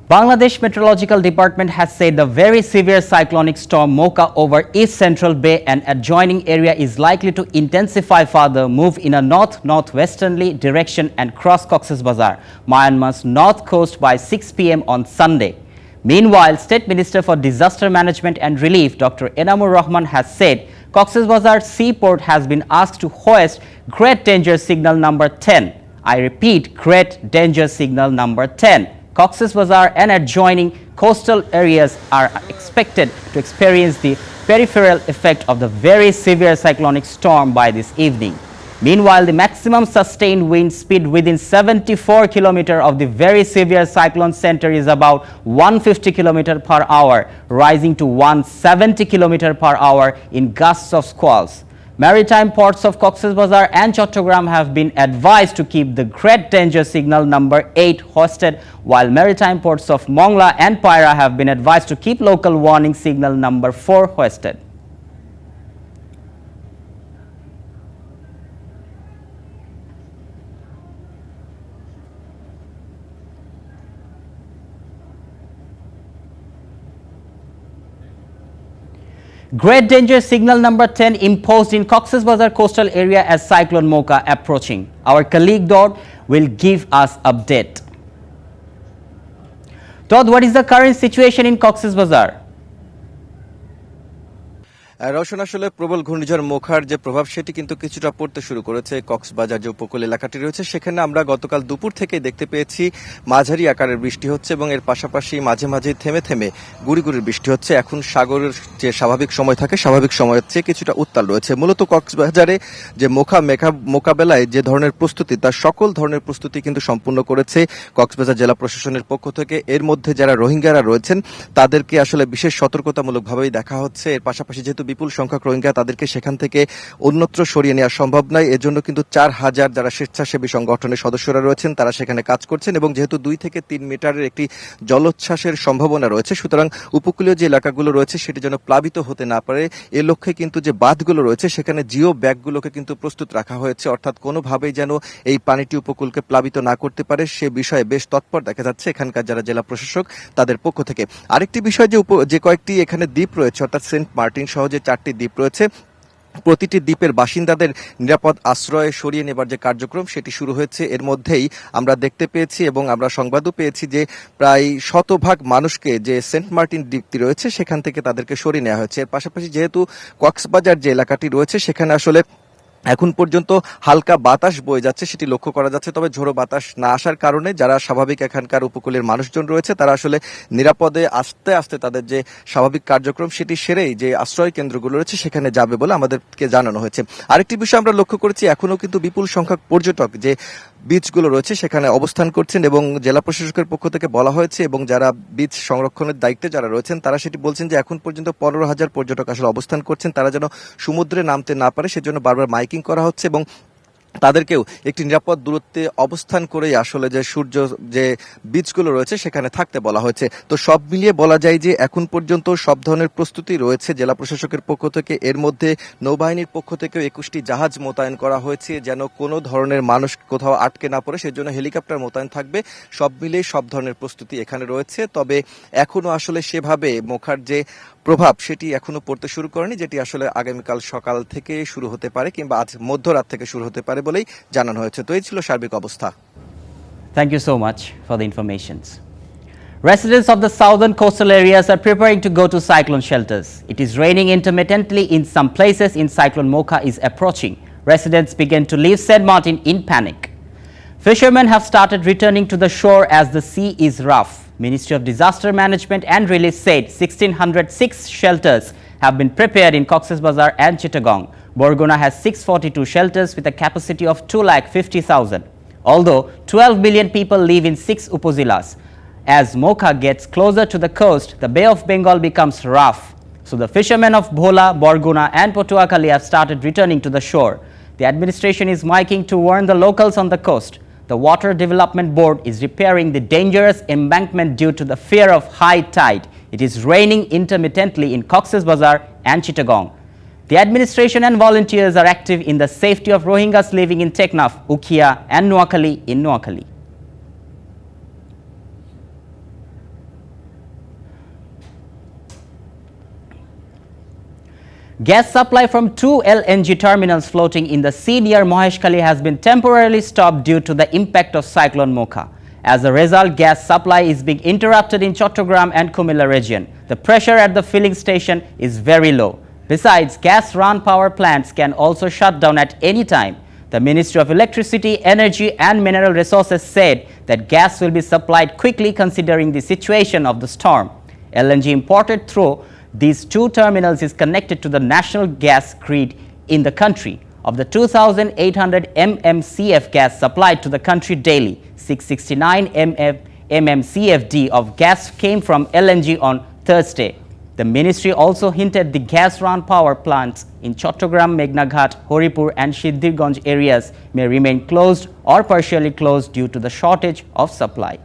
Bangladesh Meteorological Department has said the very severe cyclonic storm Mocha over East Central Bay and adjoining area is likely to intensify further, move in a north-northwesterly direction and cross Cox's Bazar, Myanmar's north coast by 6 p.m. on Sunday. Meanwhile, State Minister for Disaster Management and Relief Dr. Enamur Rahman has said Cox's Bazar seaport has been asked to hoist Great Danger Signal number 10. I repeat, Great Danger Signal number 10. Cox's Bazar and adjoining coastal areas are expected to experience the peripheral effect of the very severe cyclonic storm by this evening. Meanwhile, the maximum sustained wind speed within 74 km of the very severe cyclone center is about 150 km per hour, rising to 170 km per hour in gusts of squalls. Maritime ports of Cox's Bazar and Chattogram have been advised to keep the Great Danger Signal number 8 hoisted, while maritime ports of Mongla and Paira have been advised to keep local warning signal number 4 hoisted. Great Danger Signal number 10 imposed in Cox's Bazar coastal area as Cyclone Mocha approaching. Our colleague Dodd will give us update. Dodd, what is the current situation in Cox's Bazar? Rowshan, আসলে প্রবল ঘূর্ণিঝড় মোখার যে প্রভাব সেটি কিন্তু কিছুটা পড়তে শুরু করেছে কক্সবাজার যে উপকূল এলাকাটি রয়েছে সেখানে আমরা গতকাল দুপুর থেকে দেখতে পেয়েছি মাঝারি আকারের বৃষ্টি হচ্ছে এবং এর পাশাপাশি মাঝে মাঝে থেমে থেমে গুড়ি গুড়ি বৃষ্টি হচ্ছে। এখন সাগরের যে স্বাভাবিক সময় থাকে স্বাভাবিক সময়ের চেয়ে কিছুটা উত্তাল রয়েছে। মূলত কক্সবাজারে যে মোকাবেলায় যে ধরনের প্রস্তুতি তার সকল ধরনের প্রস্তুতি কিন্তু সম্পূর্ণ করেছে কক্সবাজার জেলা প্রশাসনের পক্ষ থেকে। এর মধ্যে যারা রোহিঙ্গারা রয়েছেন তাদেরকে আসলে বিশেষ সতর্কতামূলকভাবেই দেখা হচ্ছে। এর পাশাপাশি যেহেতু বিপুল সংখ্যক রোহিঙ্গা তাদেরকে সেখান থেকে অন্যত্র সরিয়ে নেওয়া সম্ভব নয়, এজন্য কিন্তু 4000 যারা স্বেচ্ছাসেবী সংগঠনের সদস্যরা রয়েছেন তারা সেখানে কাজ করছেন এবং যেহেতু 2 থেকে 3 মিটারের একটি জলোচ্ছ্বাসের সম্ভাবনা রয়েছে, সুতরাং উপকূলীয় যে এলাকাগুলো রয়েছে সেটি যেন প্লাবিত হতে না পারে এ লক্ষ্যে কিন্তু যে বাঁধগুলো রয়েছে সেখানে জিও ব্যাগগুলোকে কিন্তু প্রস্তুত রাখা হয়েছে, অর্থাৎ কোনোভাবেই যেন এই পানিটি উপকূলকে প্লাবিত না করতে পারে সে বিষয়ে বেশ তৎপর দেখা যাচ্ছে এখানকার যারা জেলা প্রশাসক তাদের পক্ষ থেকে। আরেকটি বিষয় যে কয়েকটি এখানে দ্বীপ রয়েছে অর্থাৎ সেন্ট মার্টিন সহ যে 4টি দ্বীপ রয়েছে, প্রতিটি দ্বীপের বাসিন্দাদের নিরাপদ আশ্রয়ে সরিয়ে নেবার যে কার্যক্রম সেটি শুরু হয়েছে। এর মধ্যেই আমরা দেখতে পেয়েছি এবং আমরা সংবাদও পেয়েছি যে প্রায় 100% মানুষকে যে সেন্ট মার্টিন দ্বীপটি রয়েছে সেখান থেকে তাদেরকে সরিয়ে নেওয়া হয়েছে। এর পাশাপাশি যেহেতু কক্সবাজার যে এলাকাটি রয়েছে সেখানে আসলে এখন পর্যন্ত হালকা বাতাস বয়ে যাচ্ছে সেটি লক্ষ্য করা যাচ্ছে, তবে ঝোড়ো বাতাস না আসার কারণে যারা স্বাভাবিক এখানকার উপকূলের মানুষজন রয়েছে তারা আসলে নিরাপদে আস্তে আস্তে তাদের যে স্বাভাবিক কার্যক্রম সেটি সেরেই যে আশ্রয় কেন্দ্রগুলো রয়েছে সেখানে যাবে বলে আমাদেরকে জানানো হয়েছে। আরেকটি বিষয় আমরা লক্ষ্য করেছি, এখনো কিন্তু বিপুল সংখ্যক পর্যটক যে বিচগুলো রয়েছে সেখানে অবস্থান করছেন এবং জেলা প্রশাসকের পক্ষ থেকে বলা হয়েছে এবং যারা বিচ সংরক্ষণের দায়িত্বে যারা রয়েছেন তারা সেটি বলছেন যে এখন পর্যন্ত 15,000 পর্যটক আসলে অবস্থান করছেন, তারা যেন সমুদ্রে নামতে না পারে সেজন্য বারবার মাইকিং করা হচ্ছে এবং তাদেরকেও একটি নিরাপদ দূরত্বে অবস্থান করেই আসলে যে সূর্য যে বিচগুলো রয়েছে সেখানে থাকতে বলা হয়েছে। তো সব মিলিয়ে বলা যায় যে এখন পর্যন্ত সব ধরনের প্রস্তুতি রয়েছে জেলা প্রশাসকের পক্ষ থেকে। এর মধ্যে নৌবাহিনীর পক্ষ থেকেও 21টি জাহাজ মোতায়েন করা হয়েছে যেন কোনো ধরনের মানুষ কোথাও আটকে না পড়ে সেজন্য হেলিকপ্টার মোতায়েন থাকবে। সব মিলিয়ে সব ধরনের প্রস্তুতি এখানে রয়েছে, তবে এখনো আসলে সেভাবে মোখার যে প্রভাব সেটি এখনো পড়তে শুরু করেনি, যেটি আসলে আগামীকাল সকাল থেকে শুরু হতে পারে কিংবা আজ মধ্যরাত থেকে শুরু হতে পারে বলেই জানানো হয়েছে। তো এই ছিল সার্বিক অবস্থা। Thank you so much for the informations. Residents of the southern coastal areas are preparing to go to cyclone shelters. It is raining intermittently in some places in Cyclone Mocha is approaching. Residents begin to leave St. Martin in panic. Fishermen have started returning to the shore as the sea is rough. Ministry of Disaster Management and Relief said 1,606 shelters have been prepared in Cox's Bazar and Chittagong. Borgona has 642 shelters with a capacity of 250,000. Although 12 million people live in 6 upozilas. As Mocha gets closer to the coast, the Bay of Bengal becomes rough. So the fishermen of Bhola, Borgona and Potuakhali have started returning to the shore. The administration is miking to warn the locals on the coast. The Water Development Board is repairing the dangerous embankment due to the fear of high tide. It is raining intermittently in Cox's Bazar and Chittagong. The administration and volunteers are active in the safety of Rohingyas living in Teknaf, Ukhia and Noakhali in Noakhali. Gas supply from two LNG terminals floating in the sea near Maheshkhali has been temporarily stopped due to the impact of Cyclone Mocha. As a result, gas supply is being interrupted in Chattogram and Kumilla region. The pressure at the filling station is very low. Besides, gas-run power plants can also shut down at any time. The Ministry of Electricity, Energy and Mineral Resources said that gas will be supplied quickly considering the situation of the storm. LNG imported through these two terminals is connected to the national gas grid in the country. Of the 2,800 mmcf gas supplied to the country daily, 669 mmcfd of gas came from LNG on Thursday. The ministry also hinted the gas-run power plants in Chattogram, Meghnaghat, Horipur and Siddirganj areas may remain closed or partially closed due to the shortage of supply.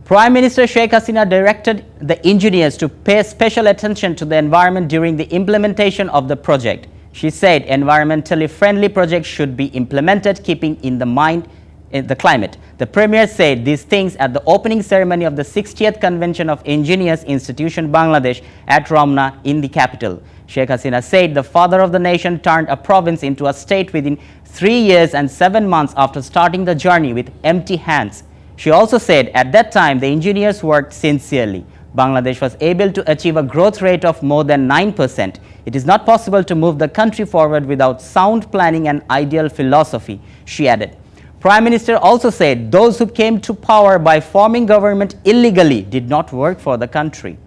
Prime Minister Sheikh Hasina directed the engineers to pay special attention to the environment during the implementation of the project. She said environmentally friendly projects should be implemented keeping in the mind the climate. The Premier said these things at the opening ceremony of the 60th Convention of Engineers Institution Bangladesh at Ramna in the capital. Sheikh Hasina said the father of the nation turned a province into a state within 3 years and 7 months after starting the journey with empty hands. She also said at that time the engineers worked sincerely. Bangladesh was able to achieve a growth rate of more than 9%. It is not possible to move the country forward without sound planning and ideal philosophy, she added. Prime Minister also said those who came to power by forming government illegally did not work for the country.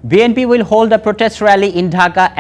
BNP will hold a protest rally in Dhaka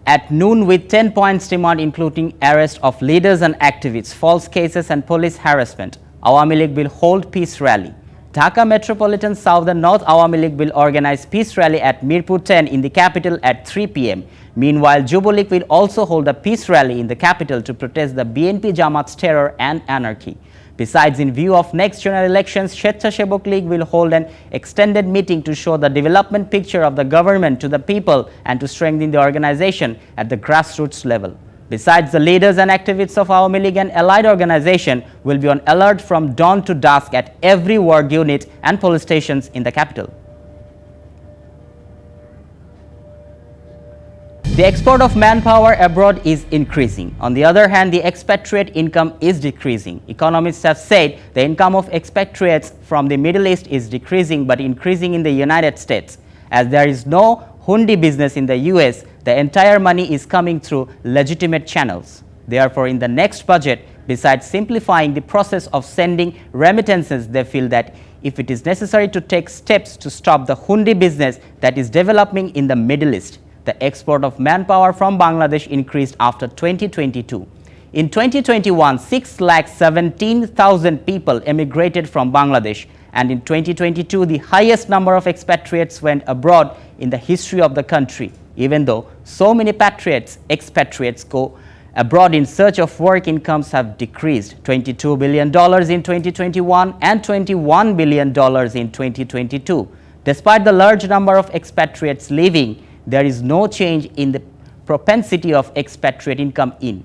at noon with 10 points demand including arrest of leaders and activists, false cases and police harassment. Awami League will hold peace rally. Dhaka Metropolitan South and North Awami League will organize peace rally at Mirpur 10 in the capital at 3 p.m. Meanwhile, Jubo League will also hold a peace rally in the capital to protest the BNP Jamaat's terror and anarchy. Besides, in view of next general elections, Shetchasebok League will hold an extended meeting to show the development picture of the government to the people and to strengthen the organization at the grassroots level. Besides, the leaders and activists of Awami League and allied organization will be on alert from dawn to dusk at every ward unit and police stations in the capital. The export of manpower abroad is increasing. On the other hand, the expatriate income is decreasing. Economists have said the income of expatriates from the Middle East is decreasing but increasing in the United States. As there is no hundi business in the US, the entire money is coming through legitimate channels. Therefore, in the next budget, besides simplifying the process of sending remittances, they feel that if it is necessary to take steps to stop the hundi business that is developing in the Middle East, the export of manpower from Bangladesh increased after 2022. In 2021, 6,17,000 people emigrated from Bangladesh, and in 2022, the highest number of expatriates went abroad in the history of the country. Even though so many expatriates go abroad in search of work, incomes have decreased $22 billion in 2021 and $21 billion in 2022. Despite the large number of expatriates leaving, there is no change in the propensity of expatriate income in.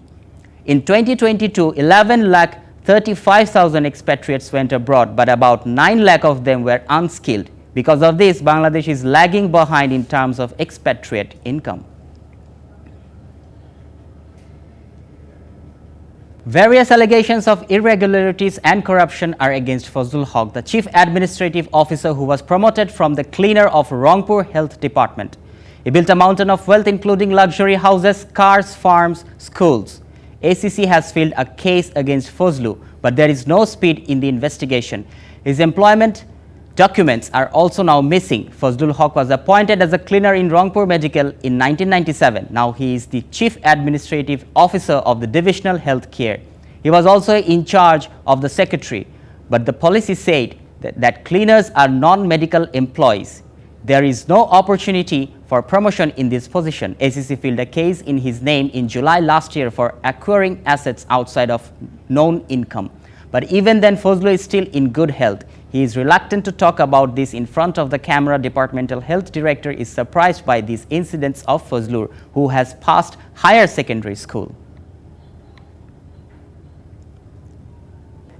In 2022, 11,35,000 expatriates went abroad, but about 9 lakh of them were unskilled. Because of this, Bangladesh is lagging behind in terms of expatriate income. Various allegations of irregularities and corruption are against Fazlul Haq, the Chief Administrative Officer who was promoted from the cleaner of Rangpur Health Department. He built a mountain of wealth including luxury houses, cars, farms, schools. ACC has filed a case against Fazlu, but there is no speed in the investigation. His employment documents are also now missing. Fazlul Haq was appointed as a cleaner in Rangpur Medical in 1997. Now he is the Chief Administrative Officer of the Divisional Health Care. He was also in charge of the secretary, but the policy said that cleaners are non-medical employees. There is no opportunity for promotion in this position. ACC filed a case in his name in July last year for acquiring assets outside of known income. But even then, Fazlu is still in good health. He is reluctant to talk about this in front of the camera. Departmental Health Director is surprised by these incidents of Fazlur, who has passed higher secondary school.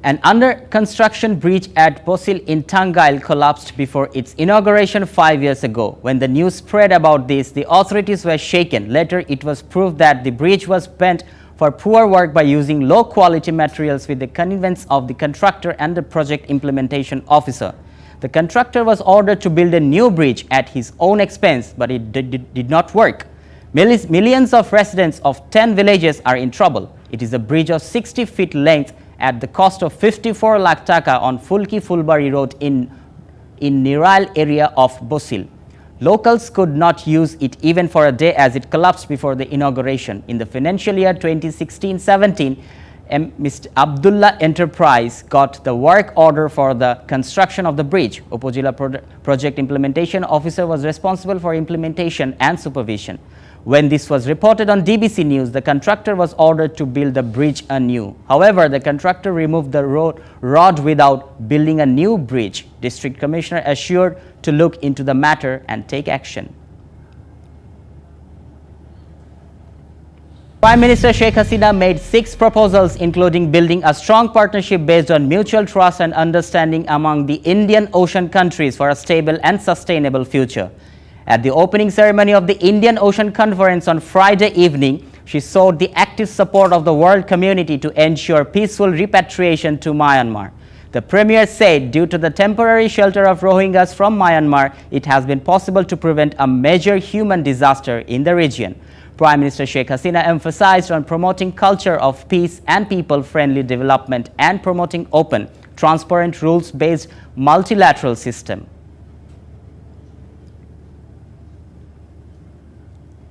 An under-construction bridge at Bosil in Tangail collapsed before its inauguration 5 years ago. When the news spread about this, the authorities were shaken. Later, it was proved that the bridge was bent for poor work by using low-quality materials with the connivance of the contractor and the project implementation officer. The contractor was ordered to build a new bridge at his own expense, but it did not work. Millions of residents of 10 villages are in trouble. It is a bridge of 60 feet length at the cost of 54 lakh taka on Fulki Fulbari Road in Niral area of Bosil. Locals could not use it even for a day as it collapsed before the inauguration. In the financial year 2016-17, Mr. Abdullah Enterprise got the work order for the construction of the bridge. Upazila Project Implementation Officer was responsible for implementation and supervision. When this was reported on DBC News, the contractor was ordered to build the bridge anew. However, the contractor removed the rod without building a new bridge. District Commissioner assured to look into the matter and take action. Prime Minister Sheikh Hasina made 6 proposals, including building a strong partnership based on mutual trust and understanding among the Indian Ocean countries for a stable and sustainable future. At the opening ceremony of the Indian Ocean Conference on Friday evening, she sought the active support of the world community to ensure peaceful repatriation to Myanmar. The Premier said due to the temporary shelter of Rohingyas from Myanmar, it has been possible to prevent a major human disaster in the region. Prime Minister Sheikh Hasina emphasized on promoting culture of peace and people-friendly development and promoting open, transparent rules-based multilateral system.